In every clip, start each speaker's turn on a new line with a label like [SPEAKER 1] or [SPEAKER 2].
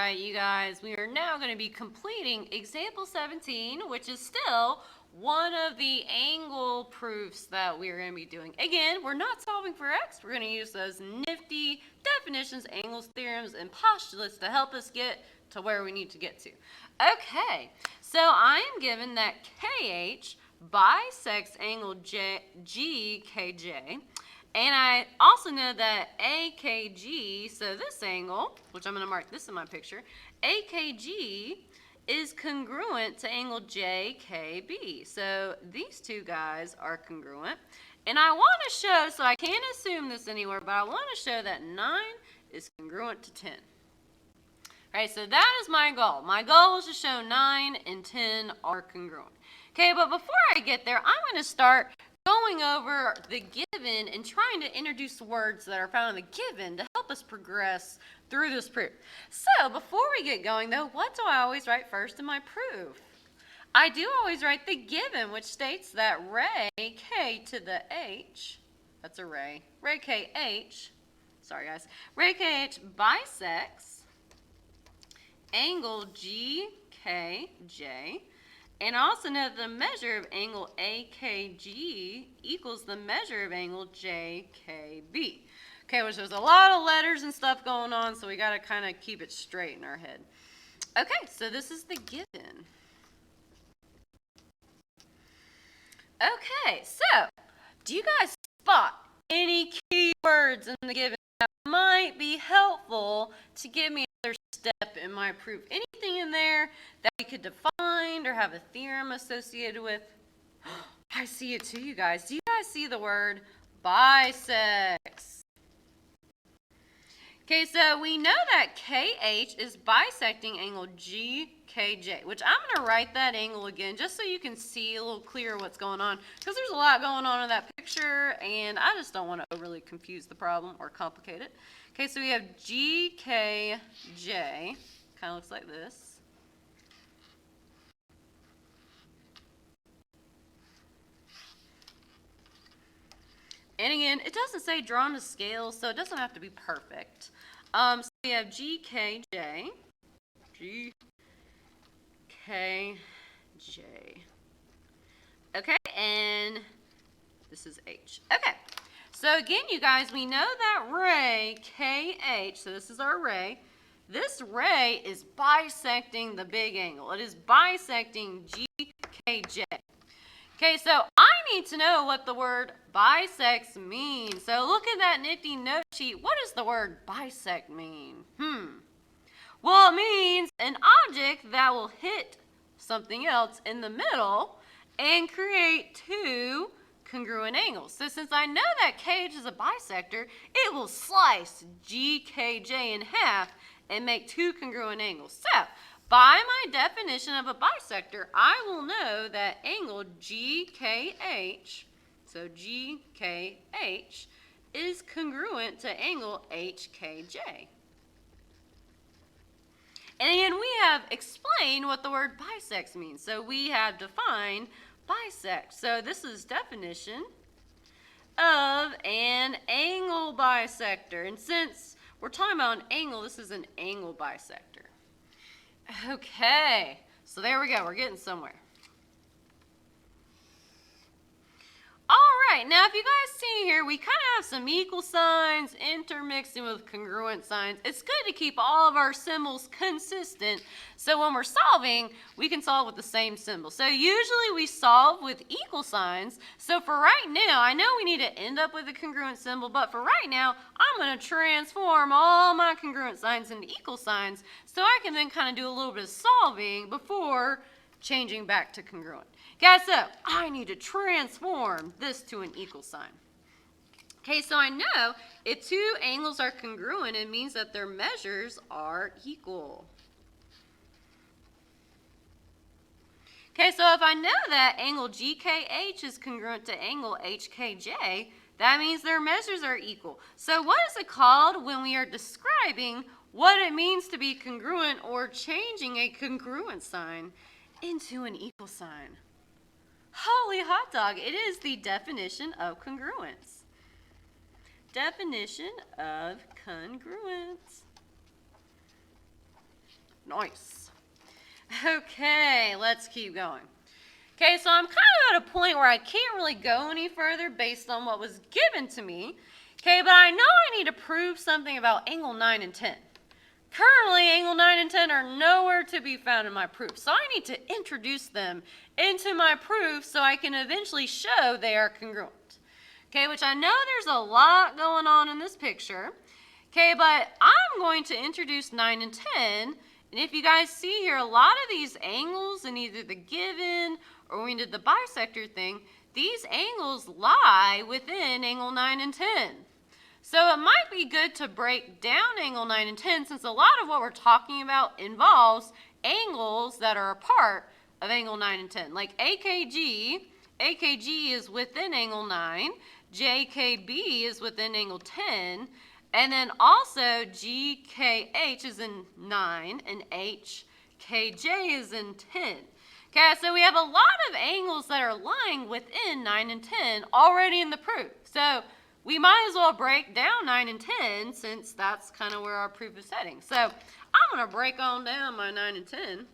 [SPEAKER 1] right, you guys, we are now going to be completing example 17, which is still one of the angle proofs that we're going to be doing. Again, we're not solving for x. We're going to use those nifty definitions, angles, theorems, and postulates to help us get to where we need to get to. Okay, so I am given that KH bisects angle GKJ. And I also know that AKG, so this angle, which I'm going to mark this in my picture, AKG is congruent to angle JKB. So these two guys are congruent. And I want to show, so I can't assume this anywhere, but I want to show that 9 is congruent to 10. All right, so that is my goal. My goal is to show 9 and 10 are congruent. Okay, but before I get there, I'm going to start going over the given and trying to introduce words that are found in the given to help us progress through this proof. So before we get going though, what do I always write first in my proof? I do always write the given, which states that ray k to the h, that's a ray KH, sorry guys, ray KH bisects angle GKJ. And also know that the measure of angle AKG equals the measure of angle JKB. Okay, which there's a lot of letters and stuff going on, so we got to kind of keep it straight in our head. Okay, so this is the given. Okay, so do you guys spot any keywords in the given that might be helpful to give me another step in my proof? Anything in there that we could define or have a theorem associated with? I see it too, you guys. Do you guys see the word bisects? Okay, so we know that KH is bisecting angle GKJ, which I'm going to write that angle again just so you can see a little clearer what's going on, because there's a lot going on in that picture, and I just don't want to overly confuse the problem or complicate it. Okay, so we have GKJ, kind of looks like this. And again, it doesn't say drawn to scale, so it doesn't have to be perfect. So we have GKJ, okay, and this is H. Okay, so again, you guys, we know that ray KH, so this is our ray. This ray is bisecting the big angle. It is bisecting GKJ. Okay, so I need to know what the word bisects means. So look at that nifty note sheet. What does the word bisect mean? Well, it means an object that will hit something else in the middle and create two congruent angles. So since I know that KH is a bisector, it will slice GKJ in half and make two congruent angles. So by my definition of a bisector, I will know that angle GKH, so GKH, is congruent to angle HKJ. And again, we have explained what the word bisects means. So we have defined bisect. So this is definition of an angle bisector. And since we're talking about an angle, this is an angle bisector. Okay, so there we go. We're getting somewhere. All right, now if you guys see here, we kind of have some equal signs intermixing with congruent signs. It's good to keep all of our symbols consistent, so when we're solving, we can solve with the same symbol. So usually we solve with equal signs. So for right now, I know we need to end up with a congruent symbol, but for right now, I'm going to transform all my congruent signs into equal signs so I can then kind of do a little bit of solving before changing back to congruent. Guys, so I need to transform this to an equal sign. Okay, so I know if two angles are congruent, it means that their measures are equal. Okay, so if I know that angle GKH is congruent to angle HKJ, that means their measures are equal. So what is it called when we are describing what it means to be congruent or changing a congruent sign into an equal sign? Holy hot dog, it is the definition of congruence. Definition of congruence. Nice. Okay, let's keep going. Okay, so I'm kind of at a point where I can't really go any further based on what was given to me. Okay, but I know I need to prove something about angle 9 and 10. Currently, angle 9 and 10 are nowhere to be found in my proof, so I need to introduce them into my proof so I can eventually show they are congruent. Okay, which I know there's a lot going on in this picture. Okay, but I'm going to introduce 9 and 10, and if you guys see here, a lot of these angles in either the given or when we did the bisector thing, these angles lie within angle 9 and 10. So it might be good to break down angle 9 and 10 since a lot of what we're talking about involves angles that are a part of angle 9 and 10. Like AKG is within angle 9, JKB is within angle 10, and then also GKH is in 9 and HKJ is in 10. Okay, so we have a lot of angles that are lying within 9 and 10 already in the proof. So we might as well break down 9 and 10 since that's kind of where our proof is heading. So I'm going to break on down my 9 and 10.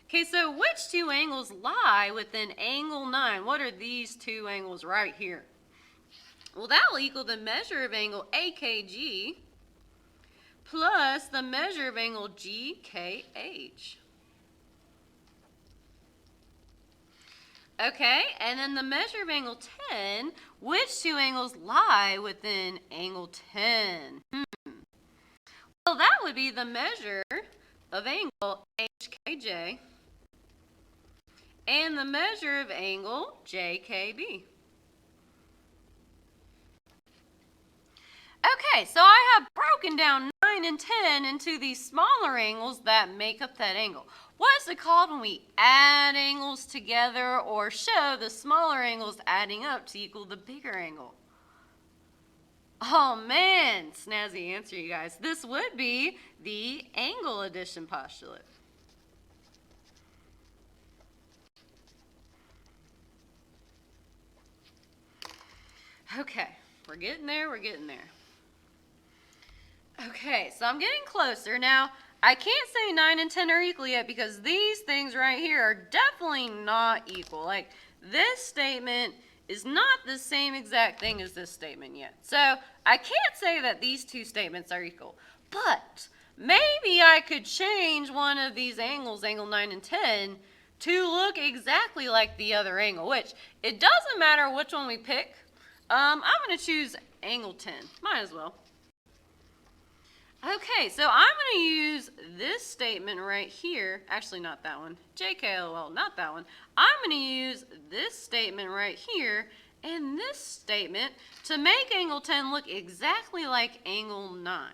[SPEAKER 1] Okay, so which two angles lie within angle 9? What are these two angles right here? Well, that will equal the measure of angle AKG plus the measure of angle GKH. Okay, and then the measure of angle 10, which two angles lie within angle 10? Well, that would be the measure of angle HKJ and the measure of angle JKB. Okay, so I have broken down 9 and 10 into these smaller angles that make up that angle. What is it called when we add angles together or show the smaller angles adding up to equal the bigger angle? Oh man, snazzy answer, you guys. This would be the angle addition postulate. Okay, we're getting there, we're getting there. Okay, so I'm getting closer. Now, I can't say 9 and 10 are equal yet because these things right here are definitely not equal. Like, this statement is not the same exact thing as this statement yet. So, I can't say that these two statements are equal. But, maybe I could change one of these angles, angle 9 and 10, to look exactly like the other angle, which it doesn't matter which one we pick. I'm going to choose angle 10. Might as well. Okay, so I'm going to use this statement right here. Actually, not that one. JKLOL, not that one. I'm going to use this statement right here and this statement to make angle 10 look exactly like angle 9.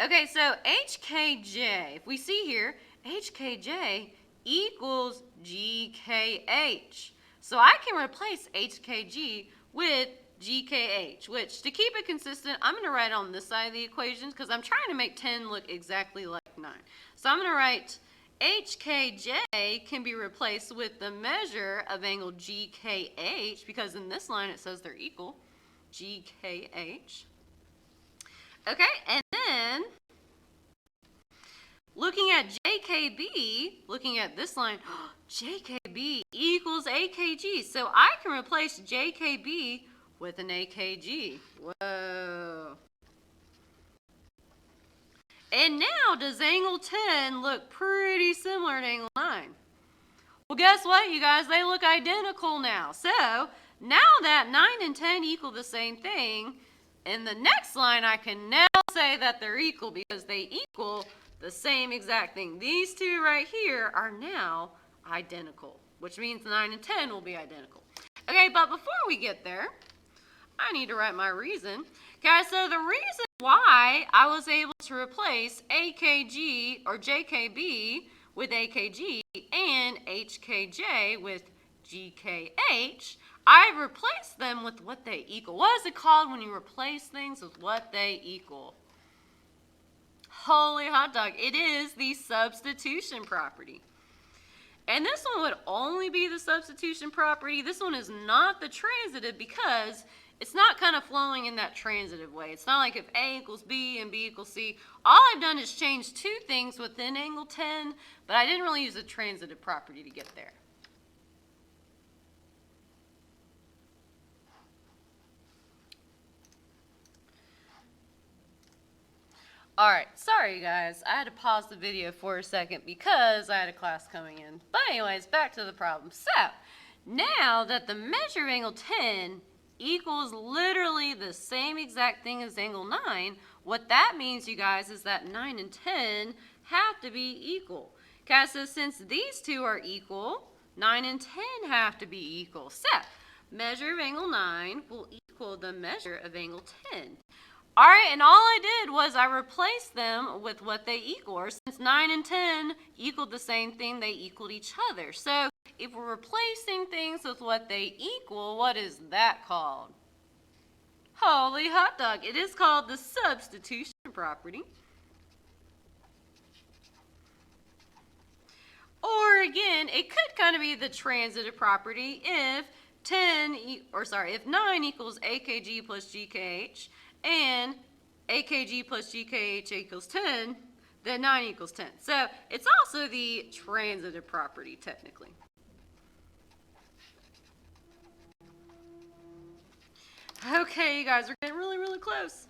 [SPEAKER 1] Okay, so HKJ, if we see here, HKJ equals GKH. So I can replace HKG with GKH, which, to keep it consistent, I'm going to write on this side of the equation because I'm trying to make 10 look exactly like 9. So I'm going to write HKJ can be replaced with the measure of angle GKH because in this line it says they're equal, GKH. Okay, and then looking at JKB, looking at this line, JKB equals AKG. So I can replace JKB with an AKG. Whoa. And now, does angle 10 look pretty similar to angle 9? Well, guess what, you guys? They look identical now. So, now that 9 and 10 equal the same thing, in the next line, I can now say that they're equal because they equal the same exact thing. These two right here are now identical, which means 9 and 10 will be identical. Okay, but before we get there, I need to write my reason. Okay, so the reason why I was able to replace AKG or JKB with AKG and HKJ with GKH, I replaced them with what they equal. What is it called when you replace things with what they equal? Holy hot dog, it is the substitution property. And this one would only be the substitution property. This one is not the transitive because it's not kind of flowing in that transitive way. It's not like if A equals B and B equals C. All I've done is change two things within angle 10, but I didn't really use a transitive property to get there. All right, sorry guys, I had to pause the video for a second because I had a class coming in. But anyways, back to the problem. So, now that the measure of angle 10 equals literally the same exact thing as angle 9, what that means, you guys, is that 9 and 10 have to be equal. Okay, so since these two are equal, 9 and 10 have to be equal. So, measure of angle 9 will equal the measure of angle 10. All right, and all I did was I replaced them with what they equal. Or since 9 and 10 equaled the same thing, they equaled each other. So if we're replacing things with what they equal, what is that called? Holy hot dog. It is called the substitution property. Or again, it could kind of be the transitive property if if 9 equals AKG plus GKH, and AKG plus GKH equals 10, then 9 equals 10. So it's also the transitive property, technically. Okay, you guys are getting really, really close.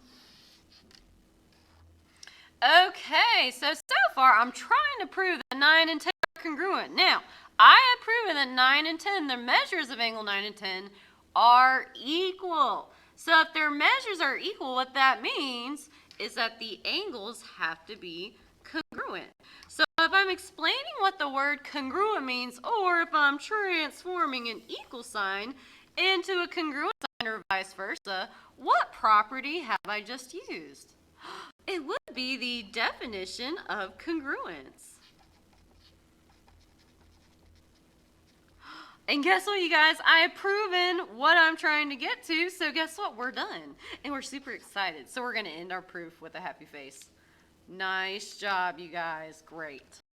[SPEAKER 1] Okay, so far I'm trying to prove that 9 and 10 are congruent. Now, I have proven that 9 and 10, the measures of angle 9 and 10, are equal. So if their measures are equal, what that means is that the angles have to be congruent. So if I'm explaining what the word congruent means, or if I'm transforming an equal sign into a congruent sign or vice versa, what property have I just used? It would be the definition of congruence. And guess what, you guys? I have proven what I'm trying to get to, so guess what? We're done. And we're super excited. So we're going to end our proof with a happy face. Nice job, you guys. Great.